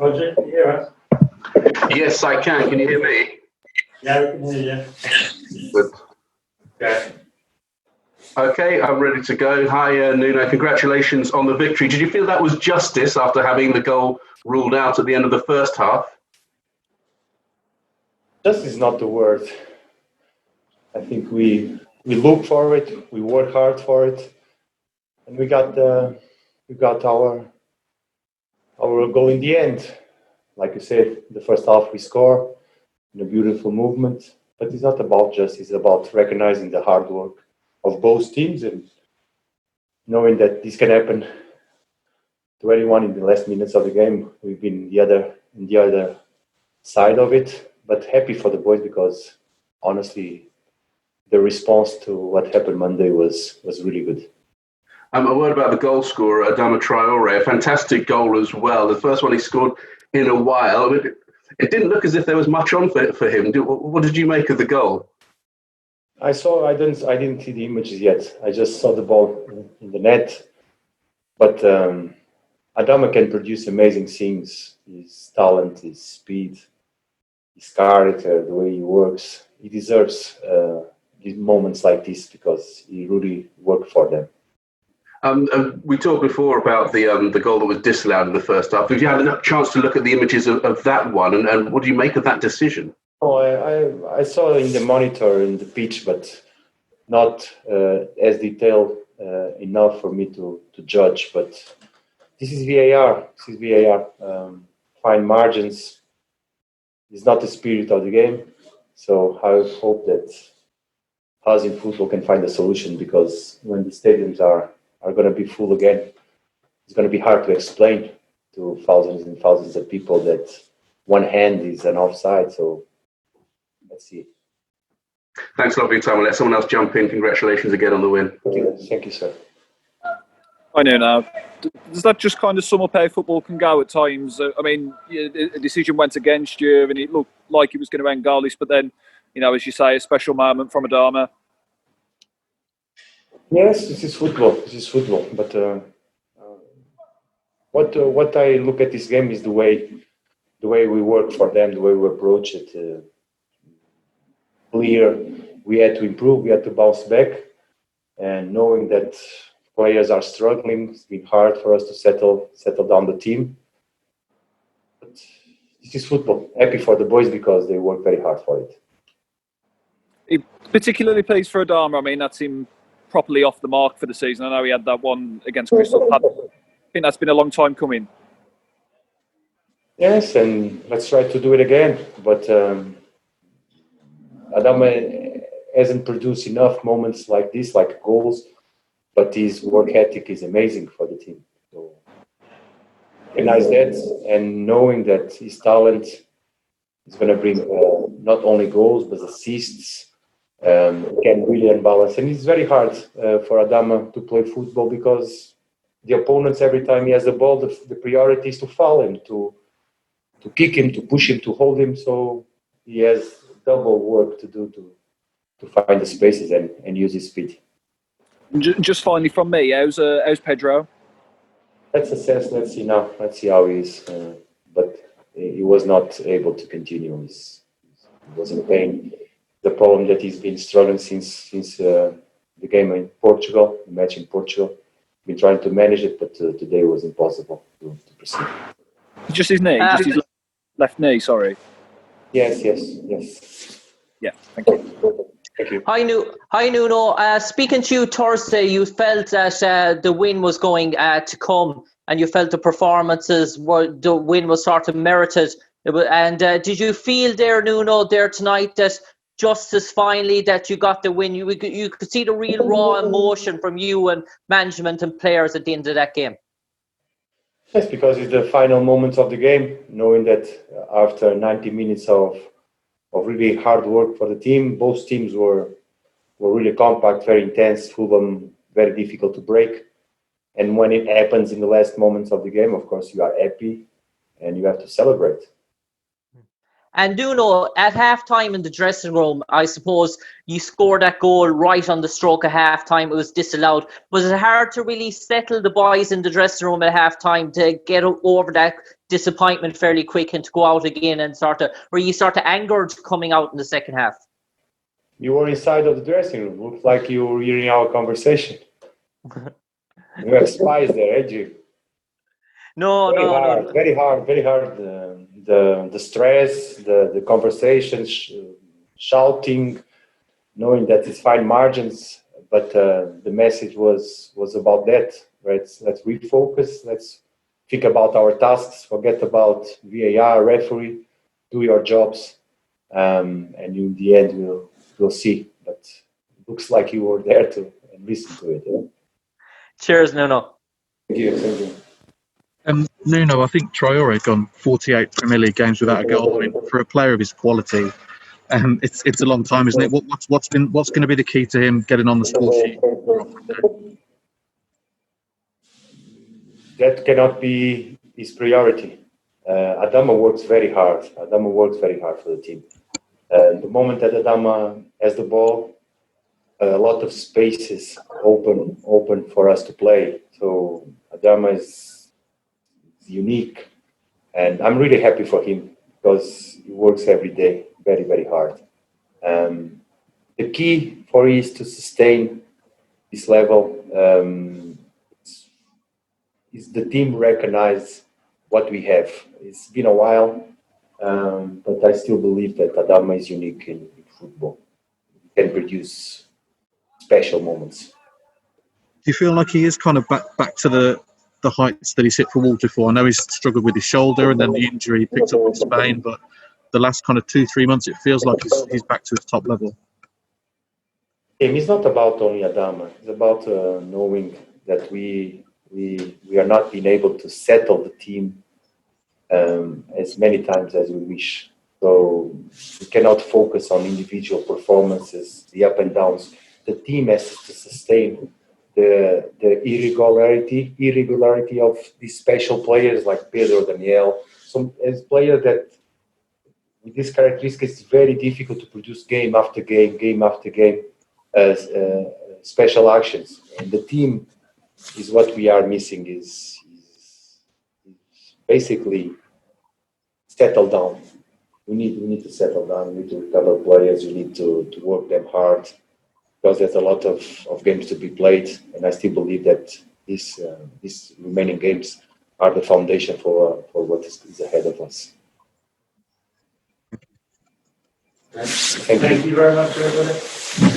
Roger, can you hear us? Yes, I can. Can you hear me? Yeah, we can hear you. Good. Okay. Okay, I'm ready to go. Hi, Nuno. Congratulations on the victory. Did you feel that was justice after having the goal ruled out at the end of the first half? Justice is not the word. I think we look for it, we work hard for it, and we got our goal in the end. Like you said, the first half we score in a beautiful movement, but it's not about justice. It's about recognizing the hard work of both teams and knowing that this can happen to anyone in the last minutes of the game. We've been in the other side of it, but happy for the boys because honestly, the response to what happened Monday was really good. A word about the goal scorer, Adama Traore, a fantastic goal as well. The first one he scored in a while. It didn't look as if there was much on for him. What did you make of the goal? I didn't see the images yet. I just saw the ball in the net. But Adama can produce amazing things. His talent, his speed, his character, the way he works. He deserves these moments like this because he really worked for them. We talked before about the goal that was disallowed in the first half. Have you had a chance to look at the images of that one, and what do you make of that decision? Oh, I saw in the monitor in the pitch, but not as detailed enough for me to judge. But this is VAR. This is VAR. Fine margins is not the spirit of the game. So I hope that us in football can find a solution because when the stadiums are going to be full again, it's going to be hard to explain to thousands and thousands of people that one hand is an offside. So let's see. Thanks a lot for your time. I'll let someone else jump in. Congratulations again on the win. Thank you, sir. I know now. Does that just kind of sum up how football can go at times? I mean, a decision went against you and it looked like it was going to end goalless, but then, as you say, a special moment from Adama. Yes, this is football. But what I look at this game is the way we work for them, the way we approach it. Clear, we had to improve, we had to bounce back, and knowing that players are struggling, it's been hard for us to settle down the team. But this is football. Happy for the boys because they work very hard for it. It particularly plays for Adama. I mean, that's him properly off the mark for the season. I know he had that one against Crystal Palace. I think that's been a long time coming. Yes, and let's try to do it again. But Adama hasn't produced enough moments like this, like goals, but his work ethic is amazing for the team. So recognize that and knowing that his talent is going to bring not only goals, but assists, can really unbalance. And it's very hard for Adama to play football because the opponents, every time he has the ball, the priority is to foul him, to kick him, to push him, to hold him. So he has double work to do to find the spaces and use his speed. Just finally from me, how's Pedro? Let's assess. Let's see now. Let's see how he is. But he was not able to continue. He was in pain. The problem that he's been struggling since the game in Portugal, the match in Portugal. Been trying to manage it, but today was impossible to proceed. Just his knee, just his left knee. Sorry. Yes. Yeah. Thank you. Thank you. Hi, Nuno. Speaking to you Thursday, you felt that the win was going to come, and you felt the win was sort of merited. And did you feel there, Nuno, there tonight that justice finally that you got the win? You could see the real raw emotion from you and management and players at the end of that game. Yes, because it's the final moments of the game, knowing that after 90 minutes of really hard work for the team, both teams were really compact, very intense. Fulham, very difficult to break. And when it happens in the last moments of the game, of course, you are happy and you have to celebrate. And Nuno, at halftime in the dressing room, I suppose you scored that goal right on the stroke of halftime. It was disallowed. Was it hard to really settle the boys in the dressing room at halftime to get over that disappointment fairly quick and to go out again and were you sort of angered coming out in the second half? You were inside of the dressing room. Looked like you were hearing our conversation. You have spies there, eh, Jim? No. Very hard. The stress, the conversations, shouting, knowing that it's fine margins, but the message was about that. Right? Let's refocus. Let's think about our tasks. Forget about VAR, referee. Do your jobs, and in the end we'll see. But it looks like you were there to listen to it. Yeah? Cheers, Nuno. Thank you. Nuno, I think Traore had gone 48 Premier League games without a goal. I mean, for a player of his quality, it's a long time, isn't it? What's going to be the key to him getting on the score sheet? That cannot be his priority. Adama works very hard. Adama works very hard for the team. The moment that Adama has the ball, a lot of spaces open for us to play. So Adama is unique, and I'm really happy for him because he works every day very, very hard. The key for him is to sustain this level. Is the team recognize what we have? It's been a while, but I still believe that Adama is unique in football. He can produce special moments. Do you feel like he is kind of back to the heights that he's hit for Wolves before? I know he's struggled with his shoulder and then the injury he picked up in Spain, but the last kind of 2-3 months, it feels like he's back to his top level. It's not about only Adama. It's about knowing that we are not being able to settle the team as many times as we wish. So we cannot focus on individual performances, the up and downs. The team has to sustain the irregularity of these special players like Pedro, Daniel. Some as players that with these characteristics, it's very difficult to produce game after game after game as special actions. And the team is what we are missing. Is basically settle down. We need to settle down. We need to recover players. We need to work them hard because there's a lot of games to be played, and I still believe that these remaining games are the foundation for what is ahead of us. Thank you very much, everybody.